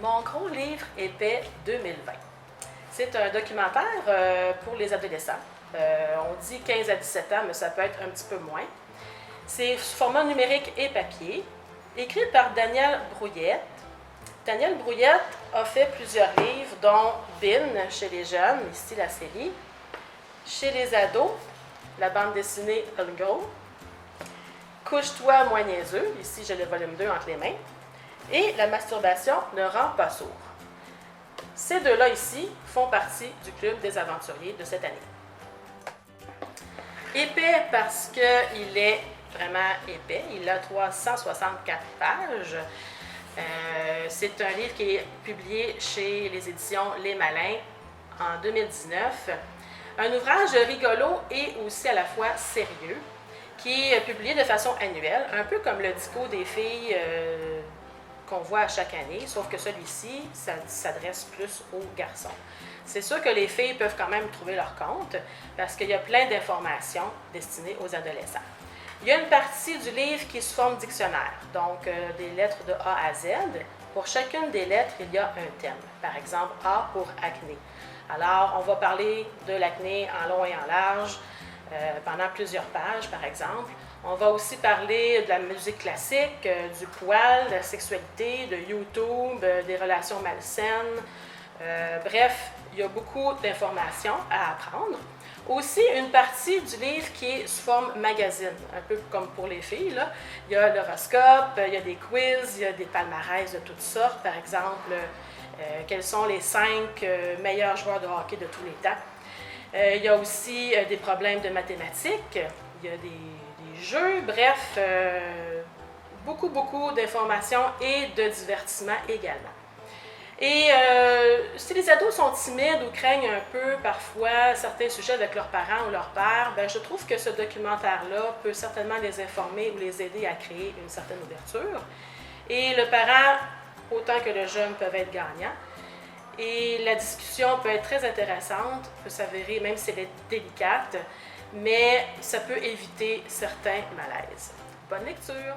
Mon gros livre épais 2020. C'est un documentaire pour les adolescents. On dit 15 à 17 ans, mais ça peut être un petit peu moins. C'est sous format numérique et papier, écrit par Daniel Brouillette. Daniel Brouillette a fait plusieurs livres, dont Bin chez les jeunes, ici la série, chez les ados, la bande dessinée Ungo, Couche-toi moins niaiseux, ici j'ai le volume 2 entre les mains, et La masturbation ne rend pas sourd. Ces deux-là ici font partie du club des aventuriers de cette année. Épais parce qu'il est vraiment épais, il a 364 pages. C'est un livre qui est publié chez les éditions Les Malins en 2019. Un ouvrage rigolo et aussi à la fois sérieux, qui est publié de façon annuelle, un peu comme le dico des filles qu'on voit à chaque année, sauf que celui-ci s'adresse plus aux garçons. C'est sûr que les filles peuvent quand même trouver leur compte, parce qu'il y a plein d'informations destinées aux adolescents. Il y a une partie du livre qui est sous forme dictionnaire, donc des lettres de A à Z. Pour chacune des lettres, il y a un thème. Par exemple, A pour acné. Alors, on va parler de l'acné en long et en large, pendant plusieurs pages, par exemple. On va aussi parler de la musique classique, du poil, de la sexualité, de YouTube, des relations malsaines. Bref, il y a beaucoup d'informations à apprendre. Aussi, une partie du livre qui est sous forme magazine, un peu comme pour les filles, là. Il y a l'horoscope, il y a des quiz, il y a des palmarès de toutes sortes. Par exemple, quels sont les 5 meilleurs joueurs de hockey de tous les temps. Il y a aussi des problèmes de mathématiques, il y a des jeux, bref, beaucoup d'informations et de divertissement également. Et si les ados sont timides ou craignent un peu parfois certains sujets avec leurs parents ou leurs pères, ben, je trouve que ce documentaire-là peut certainement les informer ou les aider à créer une certaine ouverture. Et le parent, autant que le jeune, peuvent être gagnants. Et la discussion peut être très intéressante, peut s'avérer, même si elle est délicate, mais ça peut éviter certains malaises. Bonne lecture!